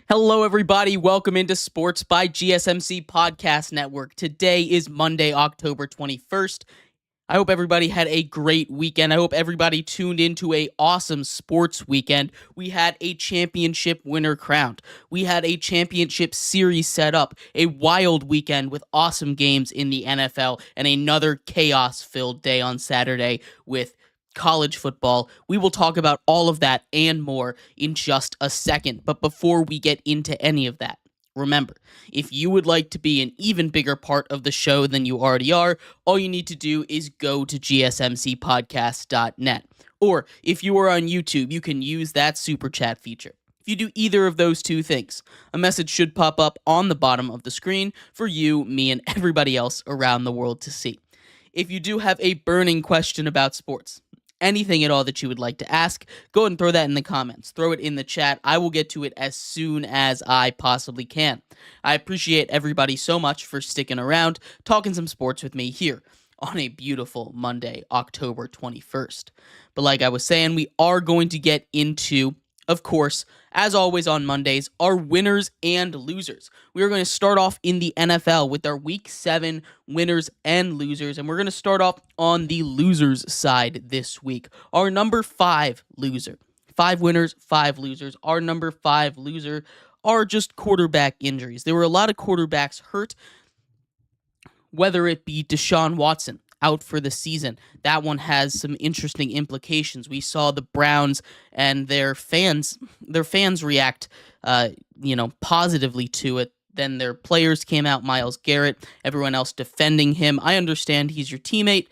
Hello, everybody. Welcome into Sports by GSMC Podcast Network. Today is Monday, October 21st. I hope everybody had a great weekend. I hope everybody tuned into an awesome sports weekend. We had a championship winner crowned. We had a championship series set up, a wild weekend with awesome games in the NFL, and another chaos-filled day on Saturday with college football. We will talk about all of that and more in just a second. But before we get into any of that, remember, if you would like to be an even bigger part of the show than you already are, all you need to do is go to gsmcpodcast.net. Or if you are on YouTube, you can use that super chat feature. If you do either of those two things, a message should pop up on the bottom of the screen for you, me, and everybody else around the world to see. If you do have a burning question about sports, anything at all that you would like to ask, go ahead and throw that in the comments. Throw it in the chat. I will get to it as soon as I possibly can. I appreciate everybody so much for sticking around, talking some sports with me here on a beautiful Monday, October 21st. But like I was saying, we are going to get into, of course, as always on Mondays, our winners and losers. We are going to start off in the NFL with our Week 7 winners and losers, and we're going to start off on the losers side this week. Our number 5 loser. 5 winners, 5 losers. Our number 5 loser are just quarterback injuries. There were a lot of quarterbacks hurt, whether it be Deshaun Watson out for the season. That one has some interesting implications. We saw the Browns and their fans react, positively to it. Then their players came out, Myles Garrett, everyone else defending him. I understand he's your teammate.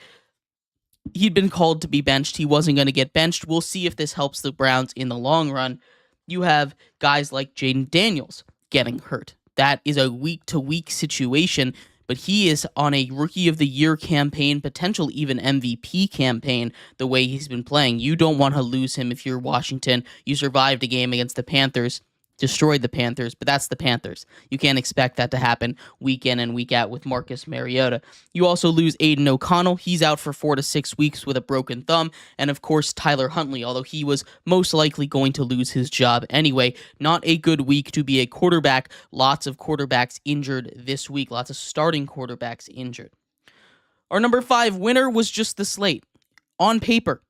He'd been called to be benched. He wasn't going to get benched. We'll see if this helps the Browns in the long run. You have guys like Jaden Daniels getting hurt. That is a week-to-week situation, but he is on a Rookie of the Year campaign, potential even MVP campaign, the way he's been playing. You don't want to lose him if you're Washington. You survived a game against the Panthers, destroyed the Panthers, but that's the Panthers. You can't expect that to happen week in and week out with Marcus Mariota. You also lose Aiden O'Connell. He's out for 4 to 6 weeks with a broken thumb. And of course, Tyler Huntley, although he was most likely going to lose his job anyway. Not a good week to be a quarterback. Lots of quarterbacks injured this week. Lots of starting quarterbacks injured. Our number 5 winner was just the slate. On paper,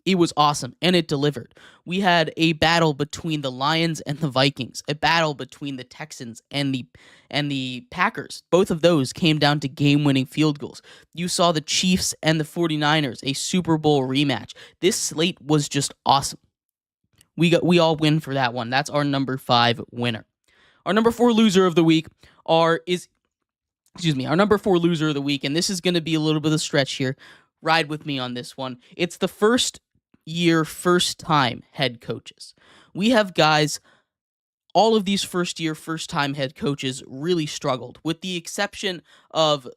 it was awesome, and it delivered. We had a battle between the Lions and the Vikings, a battle between the Texans and the Packers. Both of those came down to game-winning field goals. You saw the Chiefs and the 49ers, a Super Bowl rematch. This slate was just awesome. We all win for that one. That's our number 5 winner. Our number 4 loser of the week our number 4 loser of the week, and this is going to be a little bit of a stretch here. Ride with me on this one. It's the first-time head coaches. We have guys, all of these first-time head coaches really struggled, with the exception of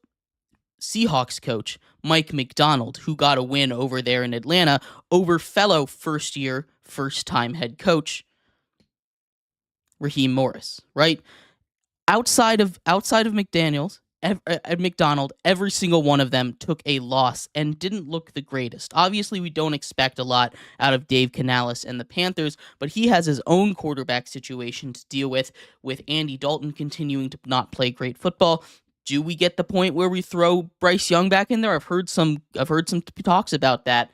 Seahawks coach Mike Macdonald, who got a win over there in Atlanta over fellow first-time head coach Raheem Morris, right? Outside of Macdonald, every single one of them took a loss and didn't look the greatest. Obviously, we don't expect a lot out of Dave Canales and the Panthers, but he has his own quarterback situation to deal with Andy Dalton continuing to not play great football. Do we get the point where we throw Bryce Young back in there? I've heard some talks about that.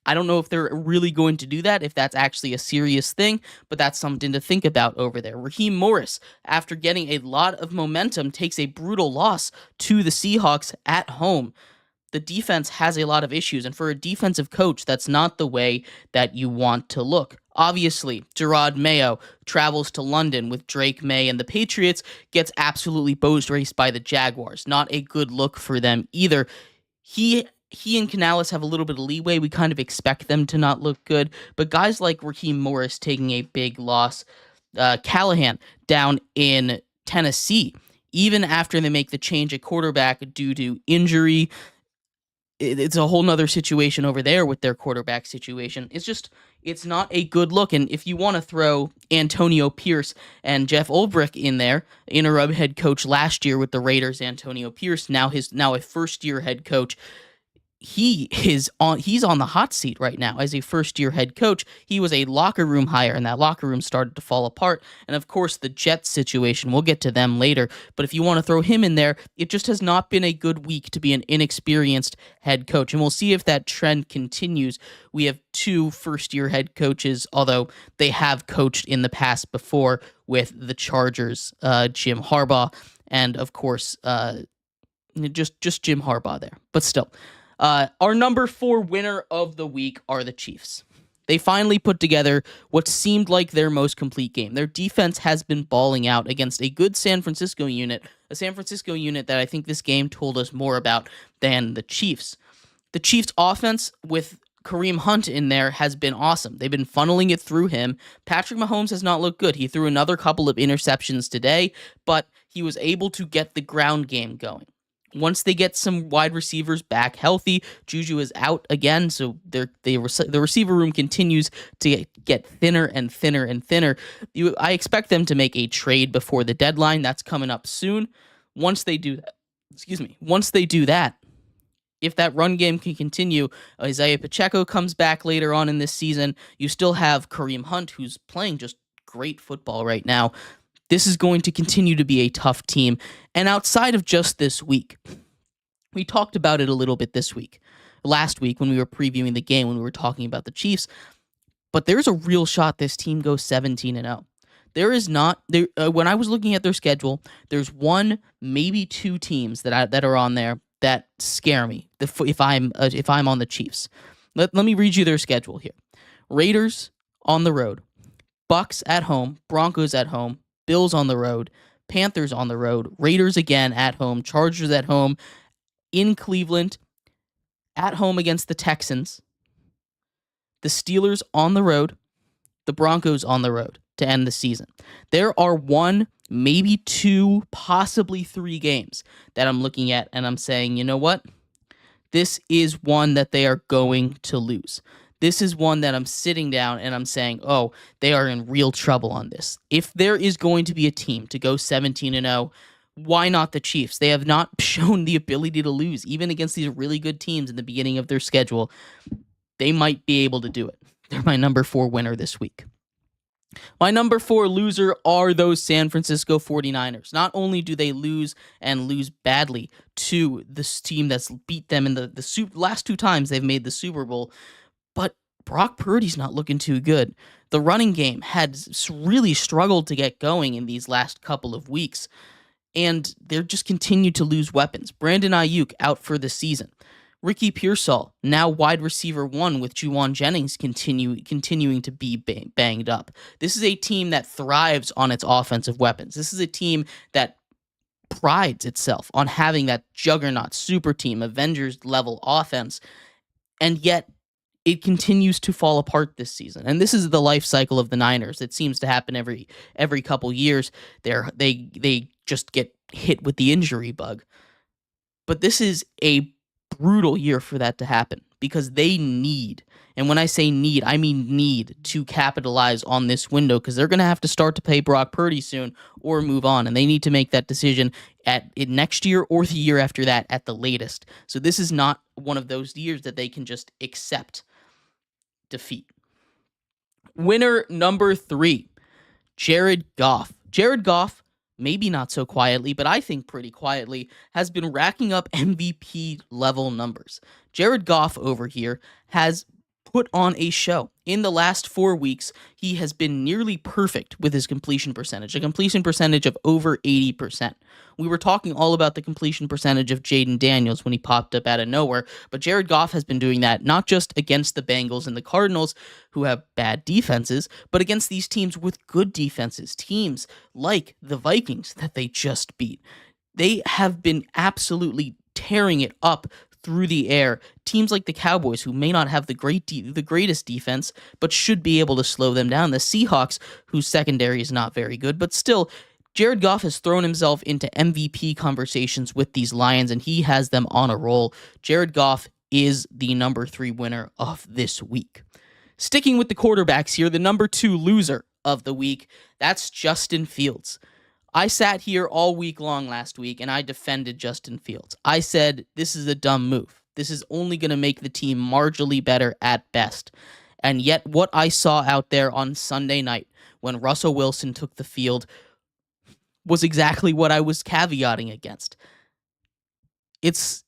I don't know if they're really going to do that, if that's actually a serious thing, but that's something to think about over there. Raheem Morris, after getting a lot of momentum, takes a brutal loss to the Seahawks at home. The defense has a lot of issues, and for a defensive coach, that's not the way that you want to look. Obviously, Gerard Mayo travels to London with Drake May and the Patriots, gets absolutely boat raced by the Jaguars. Not a good look for them either. He and Canales have a little bit of leeway. We kind of expect them to not look good. But guys like Raheem Morris taking a big loss, Callahan down in Tennessee, even after they make the change at quarterback due to injury, it's a whole nother situation over there with their quarterback situation. It's not a good look. And if you want to throw Antonio Pierce and Jeff Ulbrich in there, interim head coach last year with the Raiders, Antonio Pierce, now a first-year head coach, he's on the hot seat right now as a first-year head coach. He was a locker room hire, and that locker room started to fall apart. And of course, the Jets situation, we'll get to them later. But if you want to throw him in there, it just has not been a good week to be an inexperienced head coach. And we'll see if that trend continues. We have two first-year head coaches, although they have coached in the past before with the Chargers, Jim Harbaugh, and of course, just Jim Harbaugh there. But still. Our number 4 winner of the week are the Chiefs. They finally put together what seemed like their most complete game. Their defense has been balling out against a good San Francisco unit, a San Francisco unit that I think this game told us more about than the Chiefs. The Chiefs' offense with Kareem Hunt in there has been awesome. They've been funneling it through him. Patrick Mahomes has not looked good. He threw another couple of interceptions today, but he was able to get the ground game going. Once they get some wide receivers back healthy, Juju is out again, so the receiver room continues to get thinner and thinner and thinner. I expect them to make a trade before the deadline. That's coming up soon. Once they do that, if that run game can continue, Isaiah Pacheco comes back later on in this season. You still have Kareem Hunt, who's playing just great football right now. This is going to continue to be a tough team. And outside of just this week, we talked about it a little bit last week when we were previewing the game, when we were talking about the Chiefs, but there's a real shot this team goes 17-0. There is not there. When I was looking at their schedule, there's one, maybe two teams that are on there that scare me. If I'm on the Chiefs, let me read you their schedule here: Raiders on the road, Bucks at home, Broncos at home, Bills on the road, Panthers on the road, Raiders again at home, Chargers at home, in Cleveland, at home against the Texans, the Steelers on the road, the Broncos on the road to end the season. There are one, maybe two, possibly three games that I'm looking at and I'm saying, you know what? This is one that they are going to lose. This is one that I'm sitting down and I'm saying, oh, they are in real trouble on this. If there is going to be a team to go 17-0, why not the Chiefs? They have not shown the ability to lose, even against these really good teams in the beginning of their schedule. They might be able to do it. They're my number 4 winner this week. My number 4 loser are those San Francisco 49ers. Not only do they lose and lose badly to this team that's beat them in the last 2 times they've made the Super Bowl, but Brock Purdy's not looking too good. The running game had really struggled to get going in these last couple of weeks, and they're just continued to lose weapons. Brandon Ayuk out for the season. Ricky Pearsall, now wide receiver 1 with Juwan Jennings continuing to be banged up. This is a team that thrives on its offensive weapons. This is a team that prides itself on having that juggernaut super team, Avengers-level offense, and yet it continues to fall apart this season. And this is the life cycle of the Niners. It seems to happen every couple years. They just get hit with the injury bug. But this is a brutal year for that to happen because they need, and when I say need, I mean need to capitalize on this window because they're going to have to start to pay Brock Purdy soon or move on, and they need to make that decision at next year or the year after that at the latest. So this is not one of those years that they can just accept defeat. Winner number 3, Jared Goff. Jared Goff, maybe not so quietly, but I think pretty quietly, has been racking up MVP level numbers. Jared Goff over here has put on a show. In the last 4 weeks, he has been nearly perfect with his completion percentage, a completion percentage of over 80%. We were talking all about the completion percentage of Jaden Daniels when he popped up out of nowhere, but Jared Goff has been doing that not just against the Bengals and the Cardinals, who have bad defenses, but against these teams with good defenses, teams like the Vikings that they just beat. They have been absolutely tearing it up through the air. Teams like the Cowboys, who may not have the greatest defense, but should be able to slow them down. The Seahawks, whose secondary is not very good, but still, Jared Goff has thrown himself into MVP conversations with these Lions, and he has them on a roll. Jared Goff is the number 3 winner of this week. Sticking with the quarterbacks here, the number 2 loser of the week, that's Justin Fields. I sat here all week long last week and I defended Justin Fields. I said, this is a dumb move. This is only going to make the team marginally better at best. And yet what I saw out there on Sunday night when Russell Wilson took the field was exactly what I was caveating against. It's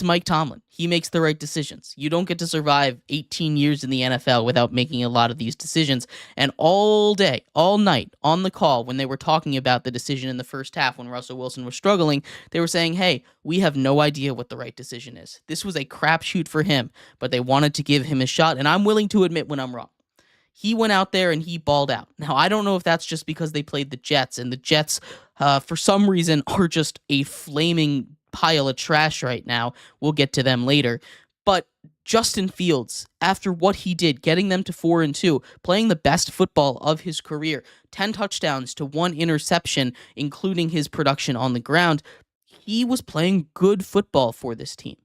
Mike Tomlin. He makes the right decisions. You don't get to survive 18 years in the NFL without making a lot of these decisions. And all day, all night, on the call, when they were talking about the decision in the first half when Russell Wilson was struggling, they were saying, hey, we have no idea what the right decision is. This was a crapshoot for him, but they wanted to give him a shot, and I'm willing to admit when I'm wrong. He went out there and he balled out. Now, I don't know if that's just because they played the Jets, and the Jets, for some reason, are just a flaming pile of trash right now. We'll get to them later. But Justin Fields, after what he did, getting them to 4-2, playing the best football of his career, 10 touchdowns to 1 interception, including his production on the ground, he was playing good football for this team.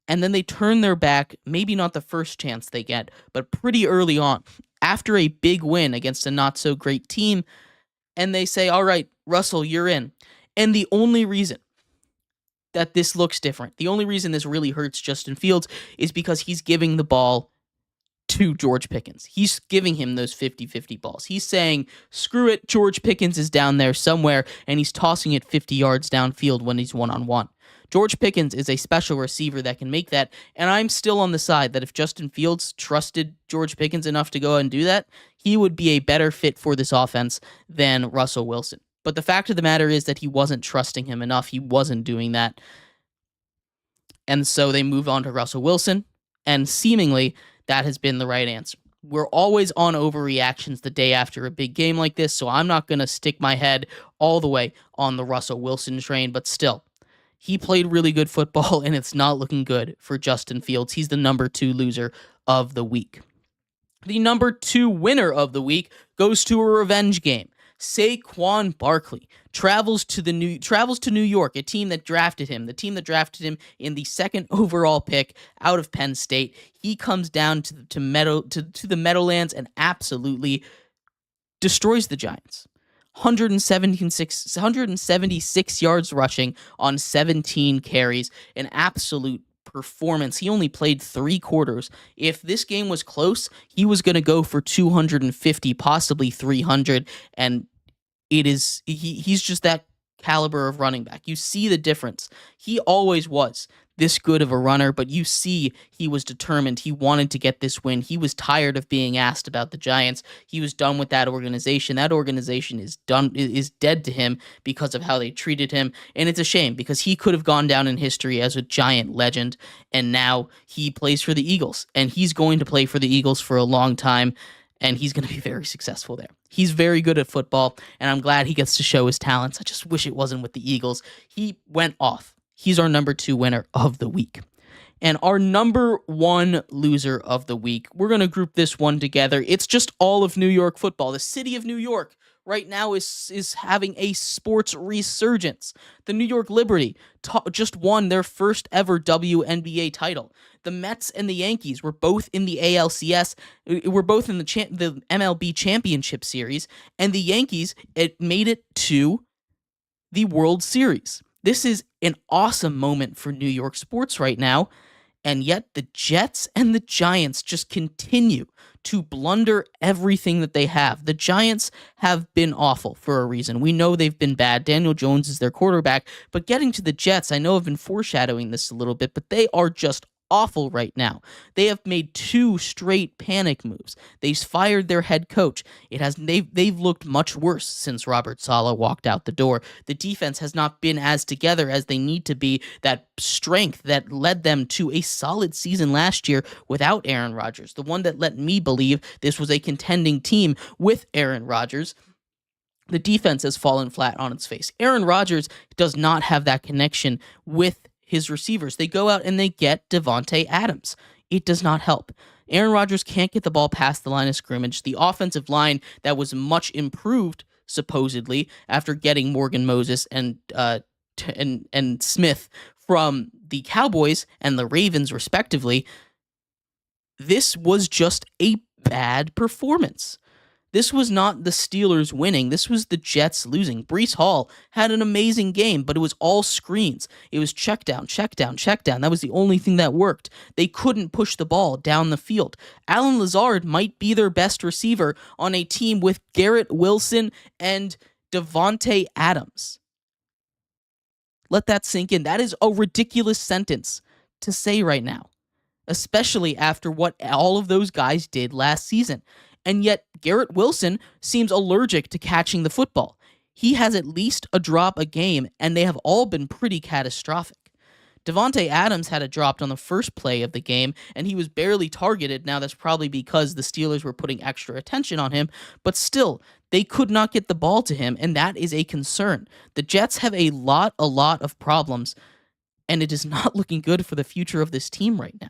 And then they turn their back, maybe not the first chance they get, but pretty early on, after a big win against a not-so-great team, and they say, all right, Russell, you're in. And the only reason that this looks different, the only reason this really hurts Justin Fields is because he's giving the ball to George Pickens. He's giving him those 50-50 balls. He's saying, screw it, George Pickens is down there somewhere, and he's tossing it 50 yards downfield when he's one-on-one. George Pickens is a special receiver that can make that, and I'm still on the side that if Justin Fields trusted George Pickens enough to go and do that, he would be a better fit for this offense than Russell Wilson. But the fact of the matter is that he wasn't trusting him enough. He wasn't doing that. And so they moved on to Russell Wilson, and seemingly that has been the right answer. We're always on overreactions the day after a big game like this, so I'm not going to stick my head all the way on the Russell Wilson train, but still, he played really good football, and it's not looking good for Justin Fields. He's the number 2 loser of the week. The number 2 winner of the week goes to a revenge game. Saquon Barkley travels to New York, a team that drafted him, the team that drafted him in the 2nd overall pick out of Penn State. He comes down to the Meadowlands and absolutely destroys the Giants. 176 yards rushing on 17 carries, an absolute performance. He only played 3 quarters. If this game was close, he was going to go for 250, possibly 300, and he's just that caliber of running back. You see the difference. He always was this good of a runner, but you see he was determined. He wanted to get this win. He was tired of being asked about the Giants. He was done with that organization. That organization is dead to him because of how they treated him, and it's a shame because he could have gone down in history as a Giant legend, and now he plays for the Eagles, and he's going to play for the Eagles for a long time, and he's going to be very successful there. He's very good at football, and I'm glad he gets to show his talents. I just wish it wasn't with the Eagles. He went off. He's our number 2 winner of the week. And our number 1 loser of the week, we're going to group this one together. It's just all of New York football. The city of New York right now is having a sports resurgence. The New York Liberty just won their first ever WNBA title. The Mets and the Yankees were both in the ALCS, were both in the MLB Championship Series, and the Yankees made it to the World Series. This is an awesome moment for New York sports right now, and yet the Jets and the Giants just continue to blunder everything that they have. The Giants have been awful for a reason. We know they've been bad. Daniel Jones is their quarterback, but getting to the Jets, I know I've been foreshadowing this a little bit, but they are just awful right now. They have made 2 straight panic moves. They've fired their head coach. They've looked much worse since Robert Saleh walked out the door. The defense has not been as together as they need to be. That strength that led them to a solid season last year without Aaron Rodgers, the one that let me believe this was a contending team with Aaron Rodgers. The defense has fallen flat on its face. Aaron Rodgers does not have that connection with his receivers. They go out and they get Devontae Adams. It does not help. Aaron Rodgers can't get the ball past the line of scrimmage. The offensive line that was much improved, supposedly, after getting Morgan Moses and Smith from the Cowboys and the Ravens, respectively, this was just a bad performance. This was not the Steelers winning. This was the Jets losing. Breece Hall had an amazing game, but it was all screens. It was check down, check down, check down. That was the only thing that worked. They couldn't push the ball down the field. Allen Lazard might be their best receiver on a team with Garrett Wilson and Davante Adams. Let that sink in. That is a ridiculous sentence to say right now, especially after what all of those guys did last season. And yet, Garrett Wilson seems allergic to catching the football. He has at least a drop a game, and they have all been pretty catastrophic. Davante Adams had a drop on the first play of the game, and he was barely targeted. Now, that's probably because the Steelers were putting extra attention on him, but still, they could not get the ball to him, and that is a concern. The Jets have a lot of problems, and it is not looking good for the future of this team right now.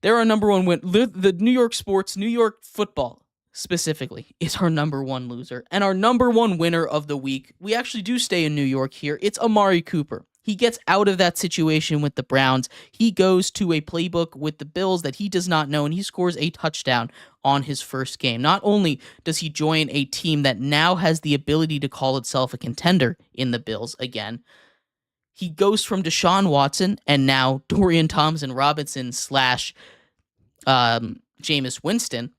They're our number one win. The New York sports, New York football specifically, is our number one loser. And our number one winner of the week, we actually do stay in New York here. It's Amari Cooper. He gets out of that situation with the Browns. He goes to a playbook with the Bills that he does not know, and he scores a touchdown on his first game. Not only does he join a team that now has the ability to call itself a contender in the Bills again, he goes from Deshaun Watson and now Dorian Thompson-Robinson / Jameis Winston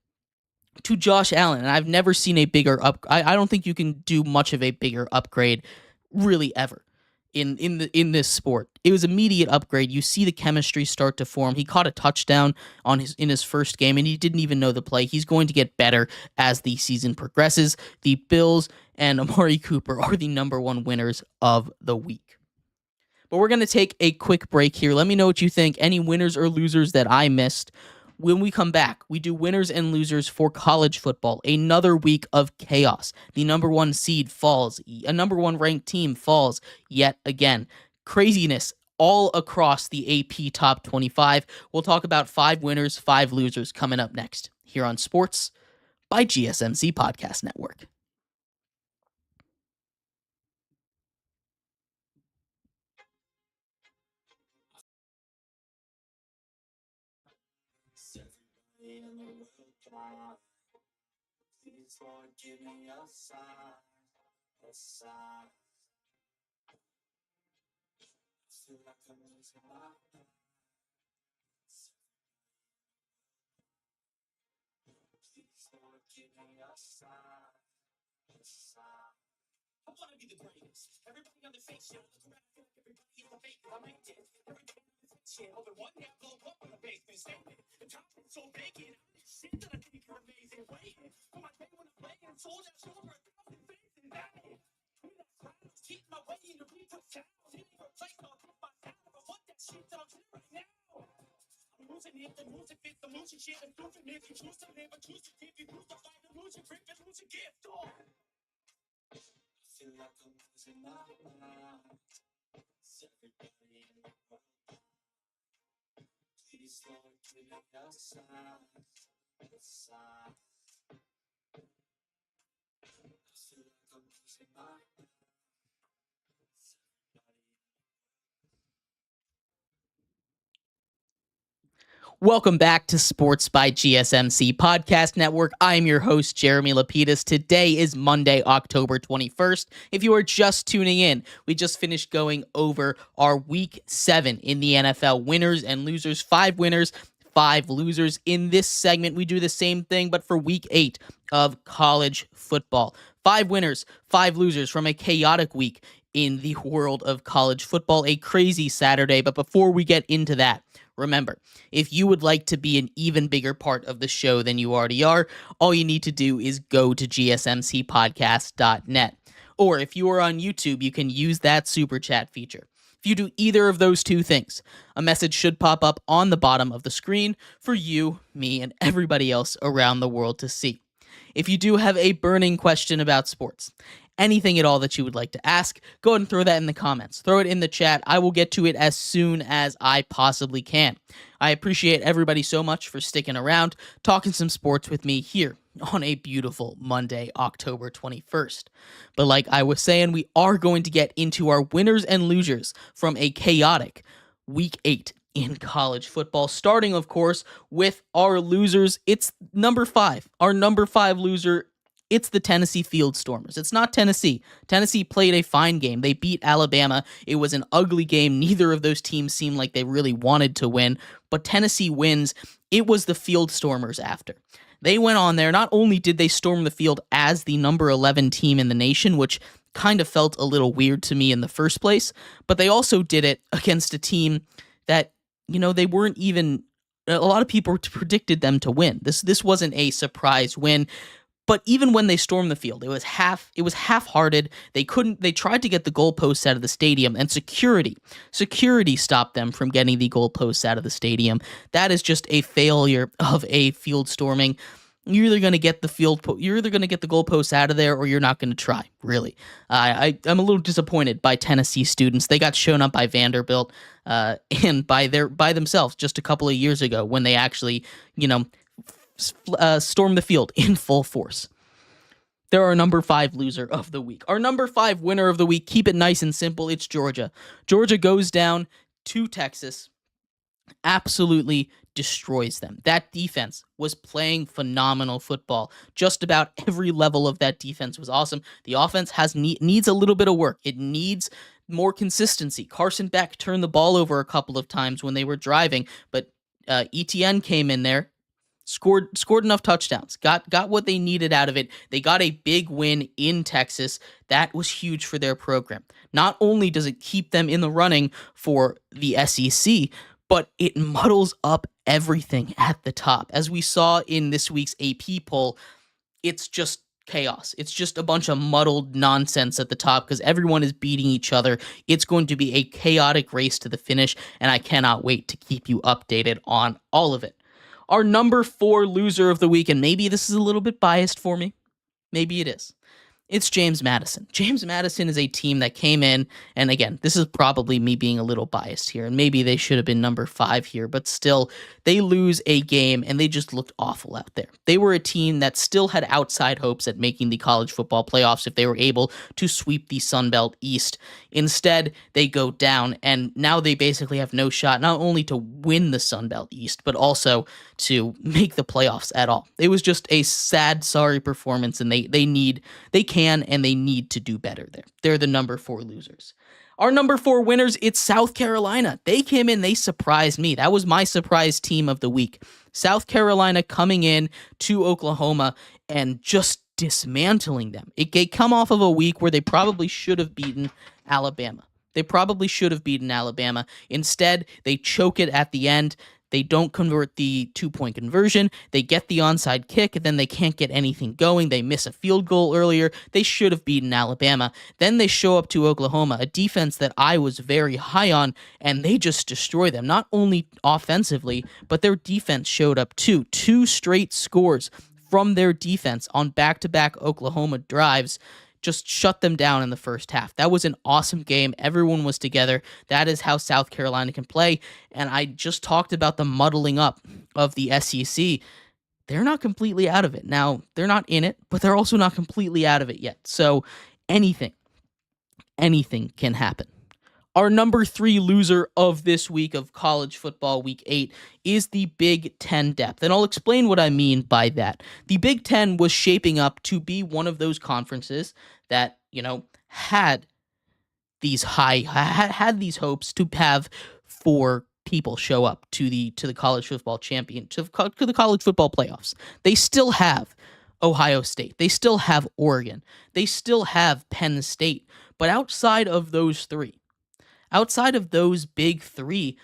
to Josh Allen. And I've never seen a bigger I don't think you can do much of a bigger upgrade really ever in this sport. It was immediate upgrade. You see the chemistry start to form. He caught a touchdown in his first game, and he didn't even know the play. He's going to get better as the season progresses. The Bills and Amari Cooper are the number one winners of the week. But we're going to take a quick break here. Let me know what you think. Any winners or losers that I missed. When we come back, we do winners and losers for college football. Another week of chaos. The number one seed falls. A number one ranked team falls yet again. Craziness all across the AP Top 25. We'll talk about 5 winners, 5 losers coming up next here on Sports by GSMC Podcast Network. Please, Lord, give me a sign, a sign. I feel like I'm losing my mind. Please, Lord, give me a sign, a sign. I want to be the greatest. Everybody on the fake shit. Everybody is the fake. I make it. Everybody on the fake shit. Over one day, I blow up in the basement. Statement. The top is so vacant. Shit that I think are amazing. Waiting for my day when I'm playing. Sold out over 1,000 faces. Dying. Keep my way in the beat of sound. Hitting a place, I'll keep my sound. If I want that shit, then I'll do it right now. I'm losing it, I'm losing fit, I'm losing shit. I'm losing it. You choose to live, I choose to give. You choose to fight, I'm losing grip, I'm losing gift. Oh. I feel like I'm losing my mind. It's everybody in the world. Please, Lord, give me a sign, a sign. I feel like I'm losing my mind. Welcome back to Sports by GSMC Podcast Network. I'm your host, Jeremy Lapidus. Today is Monday, October 21st. If you are just tuning in, we just finished going over our Week 7 in the NFL. Winners and losers, 5 winners, 5 losers. In this segment, we do the same thing, but for Week 8 of college football. 5 winners, 5 losers from a chaotic week in the world of college football. A crazy Saturday, but before we get into that, remember, if you would like to be an even bigger part of the show than you already are, all you need to do is go to gsmcpodcast.net. Or if you are on YouTube, you can use that super chat feature. If you do either of those two things, a message should pop up on the bottom of the screen for you, me, and everybody else around the world to see. If you do have a burning question about sports, anything at all that you would like to ask, go ahead and throw that in the comments. Throw it in the chat. I will get to it as soon as I possibly can. I appreciate everybody so much for sticking around, talking some sports with me here on a beautiful Monday, October 21st. But like I was saying, we are going to get into our winners and losers from a chaotic Week 8 in college football, starting, of course, with our losers. It's number 5. Our number 5 loser, it's the Tennessee Field Stormers. It's not Tennessee. Tennessee played a fine game. They beat Alabama. It was an ugly game. Neither of those teams seemed like they really wanted to win, but Tennessee wins. It was the Field Stormers after. They went on there. Not only did they storm the field as the number 11 team in the nation, which kind of felt a little weird to me in the first place, but they also did it against a team that, they weren't even, a lot of people predicted them to win. This wasn't a surprise win. But even when they stormed the field, it was half-hearted. They tried to get the goalposts out of the stadium, and security stopped them from getting the goalposts out of the stadium. That is just a failure of a field storming. You're either going to get the goalposts out of there, or you're not going to try. Really, I'm a little disappointed by Tennessee students. They got shown up by Vanderbilt and by themselves just a couple of years ago when they actually, storm the field in full force. They're our number 5 loser of the week. Our number 5 winner of the week, keep it nice and simple, it's Georgia. Georgia goes down to Texas, absolutely destroys them. That defense was playing phenomenal football. Just about every level of that defense was awesome. The offense needs a little bit of work. It needs more consistency. Carson Beck turned the ball over a couple of times when they were driving, but ETN came in there, scored enough touchdowns, got what they needed out of it. They got a big win in Texas. That was huge for their program. Not only does it keep them in the running for the SEC, but it muddles up everything at the top. As we saw in this week's AP poll, it's just chaos. It's just a bunch of muddled nonsense at the top because everyone is beating each other. It's going to be a chaotic race to the finish, and I cannot wait to keep you updated on all of it. Our number 4 loser of the week, and maybe this is a little bit biased for me. Maybe it is. It's James Madison. James Madison is a team that came in, and again, this is probably me being a little biased here, and maybe they should have been number 5 here, but still, they lose a game, and they just looked awful out there. They were a team that still had outside hopes at making the college football playoffs if they were able to sweep the Sun Belt East. Instead, they go down, and now they basically have no shot, not only to win the Sun Belt East, but also to make the playoffs at all. It was just a sad, sorry performance, and they can and they need to do better there. They're the number 4 losers. Our number 4 winners, it's South Carolina. They came in, they surprised me. That was my surprise team of the week. South Carolina coming in to Oklahoma and just dismantling them. They come off of a week where they probably should have beaten Alabama. Instead, they choke it at the end. They don't convert the 2-point conversion. They get the onside kick, and then they can't get anything going. They miss a field goal earlier. They should have beaten Alabama. Then they show up to Oklahoma, a defense that I was very high on, and they just destroy them. Not only offensively, but their defense showed up too. 2 straight scores from their defense on back-to-back Oklahoma drives. Just shut them down in the first half. That was an awesome game. Everyone was together. That is how South Carolina can play. And I just talked about the muddling up of the SEC. They're not completely out of it. Now, they're not in it, but they're also not completely out of it yet. So anything can happen. Our number 3 loser of this week of college football, week 8, is the Big Ten depth. And I'll explain what I mean by that. The Big Ten was shaping up to be one of those conferences that, had these hopes to have 4 people show up to the college football to the college football playoffs. They still have Ohio State. They still have Oregon. They still have Penn State. But outside of those big 3,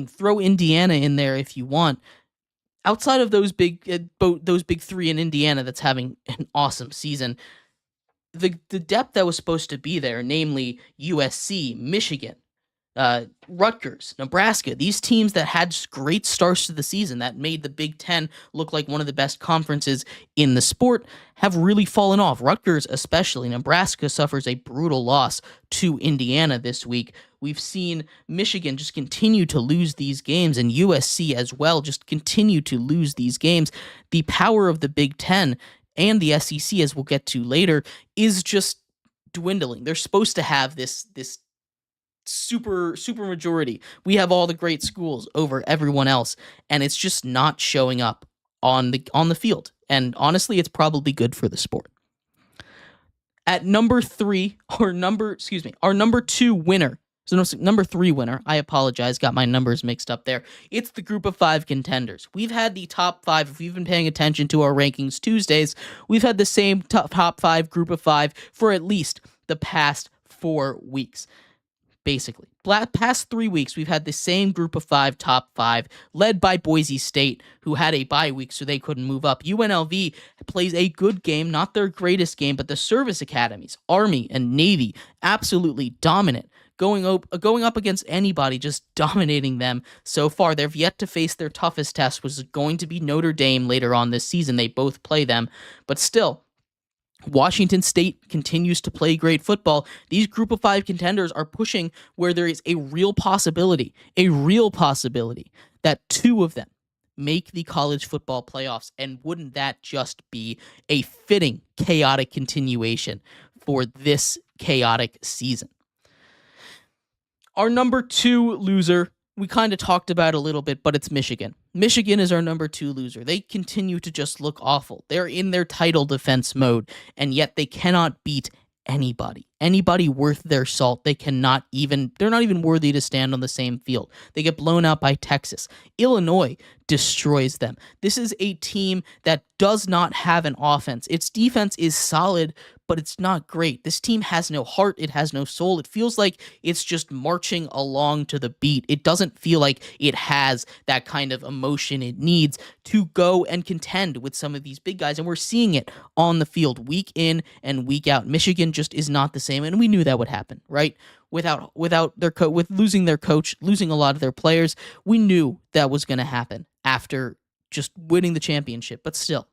throw Indiana in there if you want. Outside of those big 3 in Indiana that's having an awesome season, the depth that was supposed to be there, namely USC, Michigan, Rutgers, Nebraska, these teams that had great starts to the season that made the Big Ten look like one of the best conferences in the sport, have really fallen off. Rutgers especially. Nebraska suffers a brutal loss to Indiana this week. We've seen Michigan just continue to lose these games, and USC as well just continue to lose these games. The power of the Big Ten and the SEC, as we'll get to later, is just dwindling. They're supposed to have this super majority. We have all the great schools over everyone else, and it's just not showing up on the field. And honestly, it's probably good for the sport. At number 3, our number 2 winner. So no, number 3 winner. I apologize, got my numbers mixed up there. It's the group of 5 contenders. We've had the top 5. If you've been paying attention to our rankings Tuesdays, we've had the same top 5 group of 5 for at least the past 4 weeks. Basically, past 3 weeks, we've had the same group of 5, top 5, led by Boise State, who had a bye week, so they couldn't move up. UNLV plays a good game, not their greatest game, but the service academies, Army and Navy, absolutely dominant. Going up against anybody, just dominating them so far. They've yet to face their toughest test, which is going to be Notre Dame later on this season. They both play them, but still, Washington State continues to play great football. These group of 5 contenders are pushing where there is a real possibility that 2 of them make the college football playoffs. And wouldn't that just be a fitting chaotic continuation for this chaotic season? Our number 2 loser, we kind of talked about a little bit, but it's Michigan. Michigan is our number 2 loser. They continue to just look awful. They're in their title defense mode, and yet they cannot beat anybody worth their salt. They're not even worthy to stand on the same field. They get blown out by Texas. Illinois destroys them. This is a team that does not have an offense. Its defense is solid, but it's not great. This team has no heart. It has no soul. It feels like it's just marching along to the beat. It doesn't feel like it has that kind of emotion it needs to go and contend with some of these big guys. And we're seeing it on the field week in and week out. Michigan just is not the same. And we knew that would happen, right? With losing their coach, losing a lot of their players, we knew that was going to happen after just winning the championship. But still,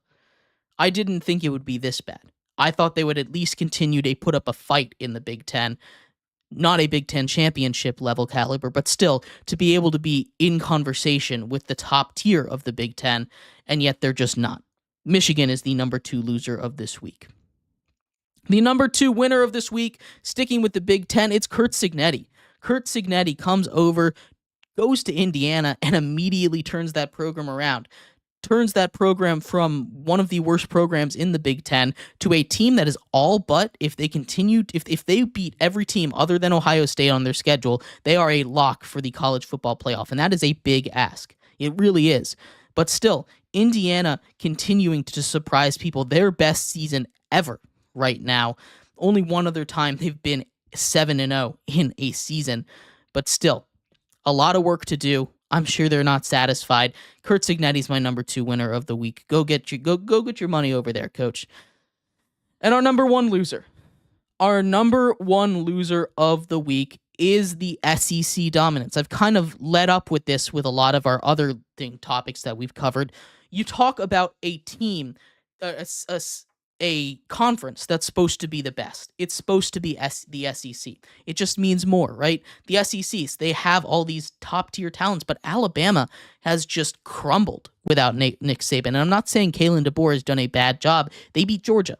I didn't think it would be this bad. I thought they would at least continue to put up a fight in the Big Ten. Not a Big Ten championship level caliber, but still to be able to be in conversation with the top tier of the Big Ten, and yet they're just not. Michigan is the number 2 loser of this week. The number 2 winner of this week, sticking with the Big Ten, it's Curt Cignetti. Curt Cignetti comes over, goes to Indiana, and immediately turns that program around. Turns that program from one of the worst programs in the Big Ten to a team that is all but, if they beat every team other than Ohio State on their schedule, they are a lock for the college football playoff, and that is a big ask. It really is. But still, Indiana continuing to surprise people, their best season ever right now. Only one other time they've been 7-0 in a season, but still, a lot of work to do. I'm sure they're not satisfied. Curt Cignetti's my number 2 winner of the week. Go get your money over there, coach. And our number 1 loser. Our number 1 loser of the week is the SEC dominance. I've kind of led up with this with a lot of our other topics that we've covered. You talk about a team, a conference that's supposed to be the best. It's supposed to be the SEC. It just means more, right? The SECs, they have all these top-tier talents, but Alabama has just crumbled without Nick Saban. And I'm not saying Kalen DeBoer has done a bad job. They beat Georgia.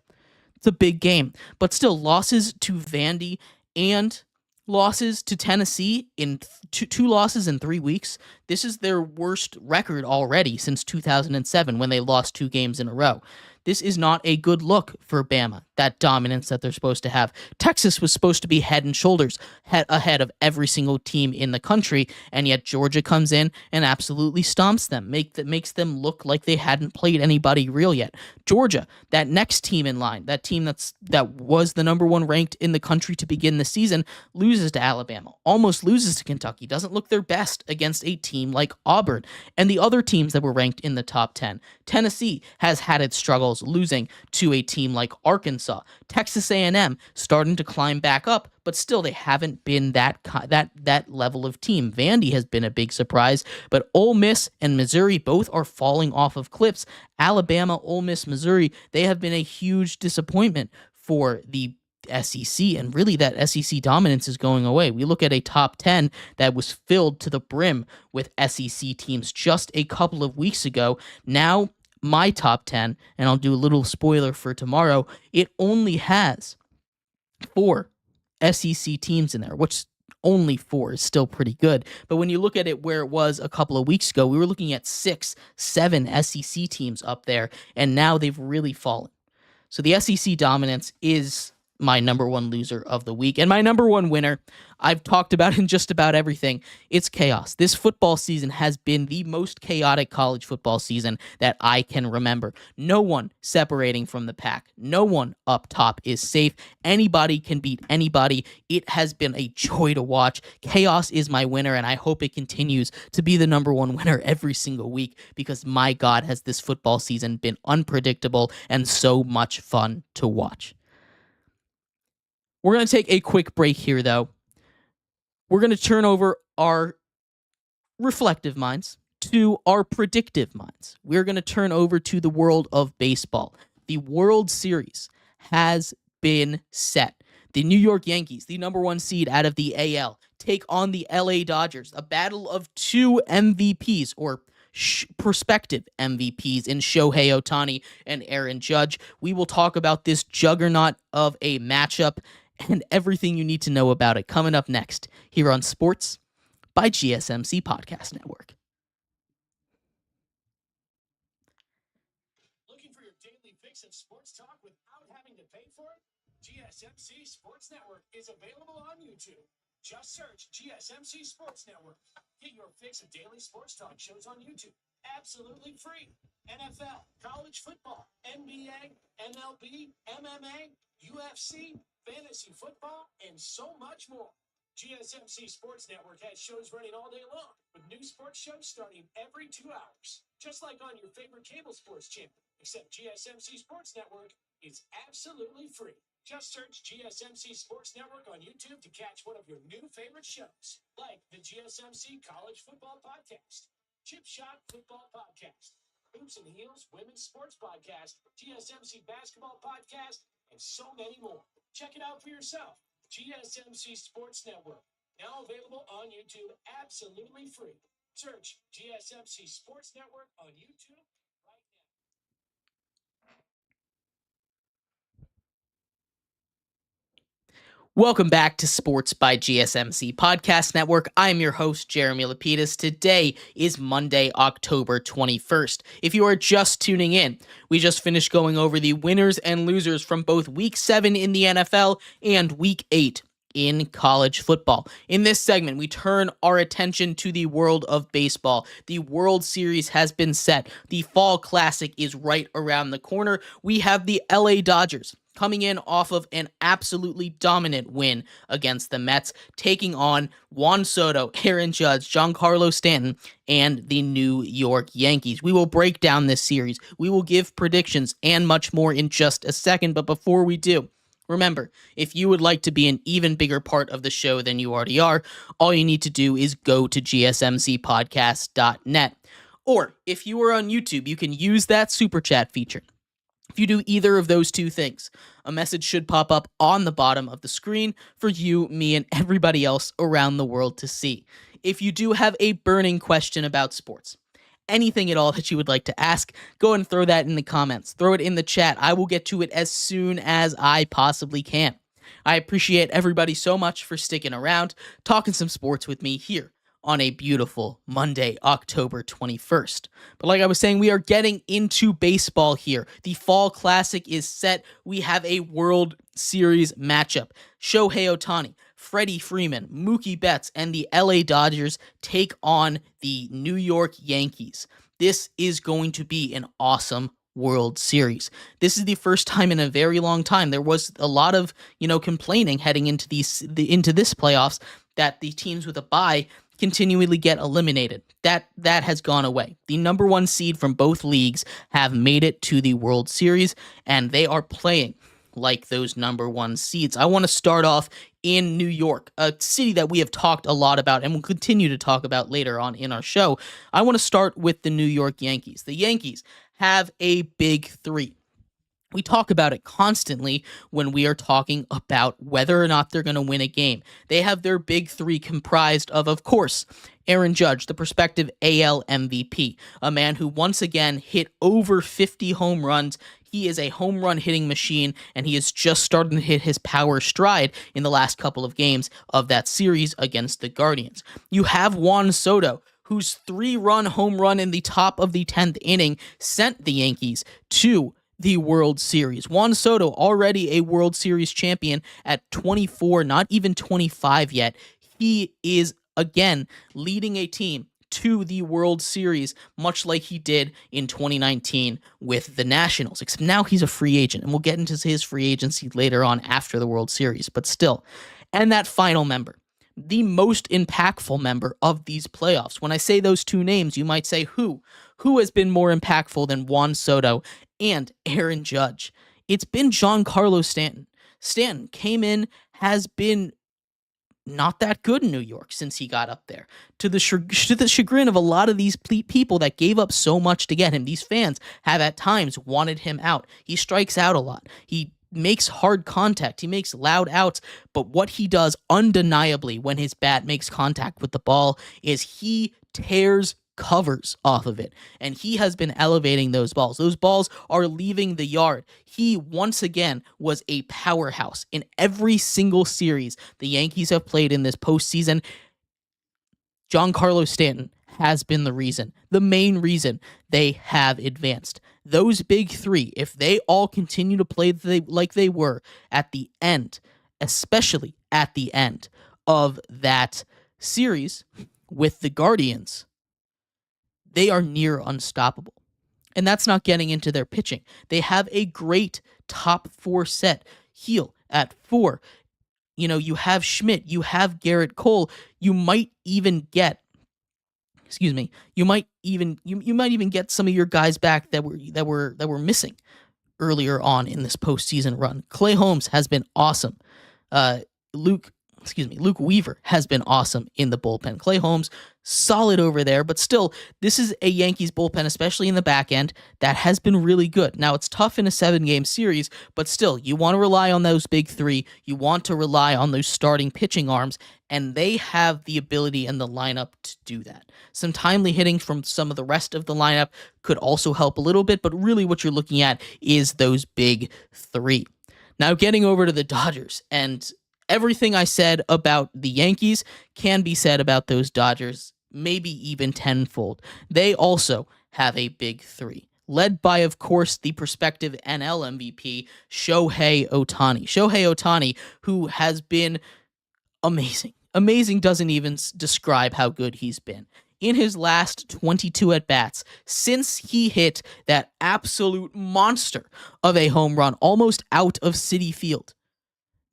It's a big game. But still, losses to Vandy and losses to Tennessee in two losses in 3 weeks. This is their worst record already since 2007 when they lost 2 games in a row. This is not a good look for Bama, that dominance that they're supposed to have. Texas was supposed to be head and shoulders ahead of every single team in the country, and yet Georgia comes in and absolutely stomps them, makes them look like they hadn't played anybody real yet. Georgia, that next team in line, that team that was the number 1 ranked in the country to begin the season, loses to Alabama, almost loses to Kentucky, doesn't look their best against a team like Auburn, and the other teams that were ranked in the top 10. Tennessee has had its struggles losing to a team like Arkansas. Texas A&M starting to climb back up, but still they haven't been that level of team. Vandy has been a big surprise, but Ole Miss and Missouri both are falling off of cliffs. Alabama, Ole Miss, Missouri, they have been a huge disappointment for the SEC, and really that SEC dominance is going away. We look at a top 10 that was filled to the brim with SEC teams just a couple of weeks ago. Now my top 10, and I'll do a little spoiler for tomorrow, it only has 4 SEC teams in there, which only 4 is still pretty good. But when you look at it where it was a couple of weeks ago, we were looking at 6, 7 SEC teams up there, and now they've really fallen. So the SEC dominance is my number one loser of the week. And my number one winner, I've talked about in just about everything. It's chaos. This football season has been the most chaotic college football season that I can remember. No one separating from the pack. No one up top is safe. Anybody can beat anybody. It has been a joy to watch. Chaos is my winner, and I hope it continues to be the number one winner every single week, because my God, has this football season been unpredictable and so much fun to watch. We're going to take a quick break here, though. We're going to turn over our reflective minds to our predictive minds. We're going to turn over to the world of baseball. The World Series has been set. The New York Yankees, the number one seed out of the AL, take on the LA Dodgers, a battle of 2 MVPs, or prospective MVPs, in Shohei Ohtani and Aaron Judge. We will talk about this juggernaut of a matchup and everything you need to know about it coming up next here on Sports by GSMC Podcast Network. Looking for your daily fix of sports talk without having to pay for it? GSMC Sports Network is available on YouTube. Just search GSMC Sports Network. Get your fix of daily sports talk shows on YouTube. Absolutely free. NFL, college football, NBA, MLB, MMA, UFC, fantasy football, and so much more. GSMC Sports Network has shows running all day long, with new sports shows starting every 2 hours. Just like on your favorite cable sports channel, except GSMC Sports Network is absolutely free. Just search GSMC Sports Network on YouTube to catch one of your new favorite shows, like the GSMC College Football Podcast, Chip Shot Football Podcast, Hoops and Heels Women's Sports Podcast, GSMC Basketball Podcast, and so many more. Check it out for yourself. GSMC Sports Network, now available on YouTube, absolutely free. Search GSMC Sports Network on YouTube right now. Welcome back to Sports by GSMC Podcast Network. I'm your host, Jeremy Lapidus. Today is Monday, October 21st. If you are just tuning in, we just finished going over the winners and losers from both Week 7 in the NFL and Week 8 in college football. In this segment, we turn our attention to the world of baseball. The World Series has been set. The Fall Classic is right around the corner. We have the LA Dodgers coming in off of an absolutely dominant win against the Mets, taking on Juan Soto, Aaron Judge, Giancarlo Stanton, and the New York Yankees. We will break down this series. We will give predictions and much more in just a second, but before we do, remember, if you would like to be an even bigger part of the show than you already are, all you need to do is go to gsmcpodcast.net. Or if you are on YouTube, you can use that super chat feature. If you do either of those two things, a message should pop up on the bottom of the screen for you, me, and everybody else around the world to see. If you do have a burning question about sports, anything at all that you would like to ask, go and throw that in the comments. Throw it in the chat. I will get to it as soon as I possibly can. I appreciate everybody so much for sticking around, talking some sports with me here on a beautiful Monday, October 21st. But like I was saying, we are getting into baseball here. The Fall Classic is set. We have a World Series matchup. Shohei Ohtani, Freddie Freeman, Mookie Betts, and the LA Dodgers take on the New York Yankees. This is going to be an awesome World Series. This is the first time in a very long time. There was a lot of, complaining heading into this playoffs that the teams with a bye continually get eliminated. That has gone away. The number one seed from both leagues have made it to the World Series, and they are playing like those number one seeds. I want to start off in New York, a city that we have talked a lot about and will continue to talk about later on in our show. I want to start with the New York Yankees. The Yankees have a big three. We talk about it constantly when we are talking about whether or not they're going to win a game. They have their big three comprised of course, Aaron Judge, the prospective AL MVP, a man who once again hit over 50 home runs. He is a home run hitting machine, and he is just starting to hit his power stride in the last couple of games of that series against the Guardians. You have Juan Soto, whose 3-run home run in the top of the 10th inning sent the Yankees to the World Series. Juan Soto, already a World Series champion at 24, not even 25 yet. He is, again, leading a team to the World Series, much like he did in 2019 with the Nationals, except now he's a free agent, and we'll get into his free agency later on after the World Series, but still. And that final member, the most impactful member of these playoffs. When I say those two names, you might say who? Who has been more impactful than Juan Soto and Aaron Judge? It's been Giancarlo Stanton. Stanton came in, has been not that good in New York since he got up there. To the chagrin of a lot of these people that gave up so much to get him. These fans have at times wanted him out. He strikes out a lot. He makes hard contact. He makes loud outs. But what he does undeniably when his bat makes contact with the ball is he tears covers off of it, and he has been elevating those balls. Those balls are leaving the yard. He once again was a powerhouse in every single series the Yankees have played in this postseason. Giancarlo Stanton has been the main reason they have advanced. Those big three, if they all continue to play like they were at the end, especially at the end of that series with the Guardians, they are near unstoppable. And that's not getting into their pitching. They have a great top 4 set. Heel at 4. You have Schmidt, you have Garrett Cole. You might even get you might even get some of your guys back that were missing earlier on in this postseason run. Clay Holmes has been awesome. Luke Weaver has been awesome in the bullpen. Clay Holmes, solid over there, but still, this is a Yankees bullpen, especially in the back end, that has been really good. Now, it's tough in a 7-game series, but still, you want to rely on those big three. You want to rely on those starting pitching arms, and they have the ability and the lineup to do that. Some timely hitting from some of the rest of the lineup could also help a little bit, but really what you're looking at is those big three. Now, getting over to the Dodgers, and everything I said about the Yankees can be said about those Dodgers, maybe even tenfold. They also have a big three, led by, of course, the prospective NL MVP, Shohei Ohtani. Shohei Ohtani, who has been amazing. Amazing doesn't even describe how good he's been. In his last 22 at-bats, since he hit that absolute monster of a home run almost out of Citi Field,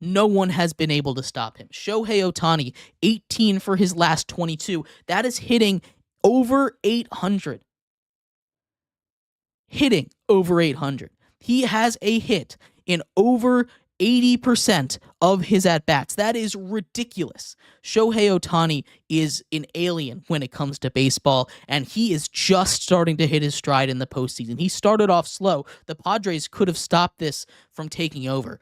no one has been able to stop him. Shohei Ohtani, 18 for his last 22. That is hitting over 800. Hitting over 800. He has a hit in over 80% of his at-bats. That is ridiculous. Shohei Ohtani is an alien when it comes to baseball, and he is just starting to hit his stride in the postseason. He started off slow. The Padres could have stopped this from taking over,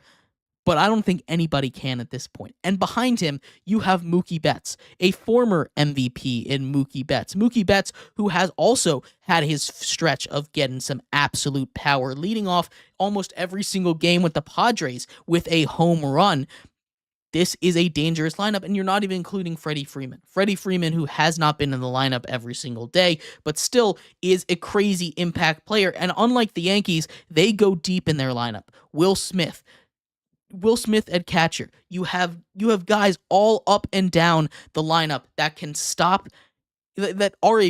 but I don't think anybody can at this point. And behind him, you have Mookie Betts, a former MVP in Mookie Betts. Mookie Betts, who has also had his stretch of getting some absolute power, leading off almost every single game with the Padres with a home run. This is a dangerous lineup, and you're not even including Freddie Freeman. Freddie Freeman, who has not been in the lineup every single day, but still is a crazy impact player. And unlike the Yankees, they go deep in their lineup. Will Smith at catcher. You have guys all up and down the lineup that can stop, that are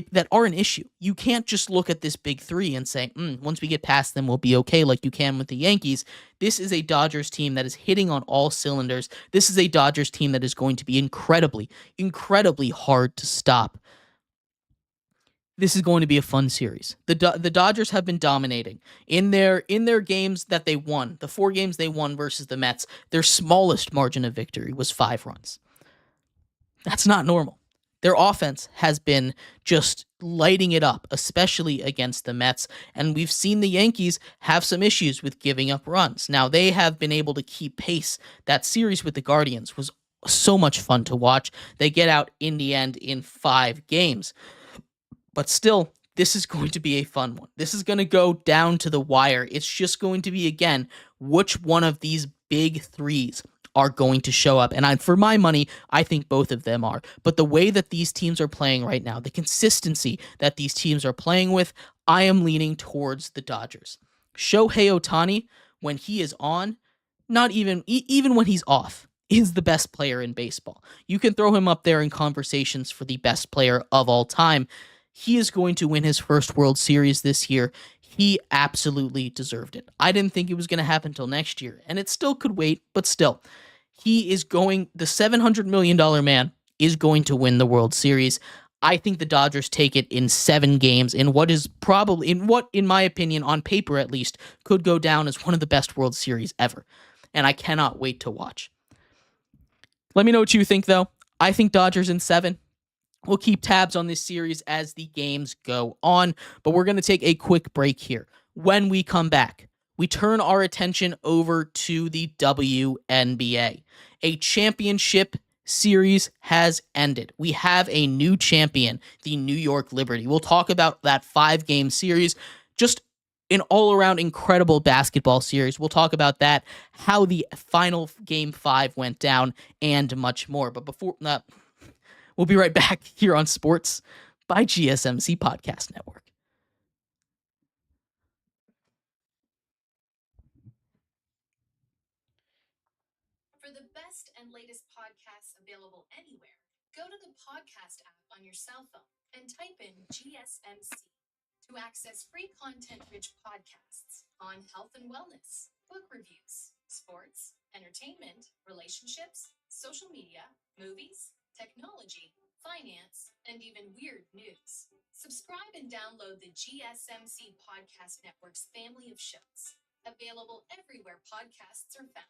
an issue. You can't just look at this big three and say, once we get past them, we'll be okay, like you can with the Yankees. This is a Dodgers team that is hitting on all cylinders. This is a Dodgers team that is going to be incredibly, incredibly hard to stop. This is going to be a fun series. The Dodgers have been dominating in their games that they won. The 4 games they won versus the Mets, their smallest margin of victory was 5 runs. That's not normal. Their offense has been just lighting it up, especially against the Mets. And we've seen the Yankees have some issues with giving up runs. Now, they have been able to keep pace. That series with the Guardians was so much fun to watch. They get out in the end in 5 games. But still, this is going to be a fun one. This is going to go down to the wire. It's just going to be, again, which one of these big threes are going to show up. And for my money, I think both of them are. But the way that these teams are playing right now, the consistency that these teams are playing with, I am leaning towards the Dodgers. Shohei Ohtani, when he is on, not even when he's off, is the best player in baseball. You can throw him up there in conversations for the best player of all time. He is going to win his first World Series this year. He absolutely deserved it. I didn't think it was going to happen until next year, and it still could wait, but still. The $700 million man is going to win the World Series. I think the Dodgers take it in 7 games in what, in my opinion, on paper at least, could go down as one of the best World Series ever. And I cannot wait to watch. Let me know what you think, though. I think Dodgers in 7. We'll keep tabs on this series as the games go on, but we're going to take a quick break here. When we come back, we turn our attention over to the WNBA. A championship series has ended. We have a new champion, the New York Liberty. We'll talk about that 5-game series, just an all-around incredible basketball series. We'll talk about that, how the final Game 5 went down, and much more. But before that, we'll be right back here on Sports by GSMC Podcast Network. For the best and latest podcasts available anywhere, go to the podcast app on your cell phone and type in GSMC to access free content-rich podcasts on health and wellness, book reviews, sports, entertainment, relationships, social media, movies, technology, finance, and even weird news. Subscribe and download the GSMC Podcast Network's family of shows, available everywhere podcasts are found.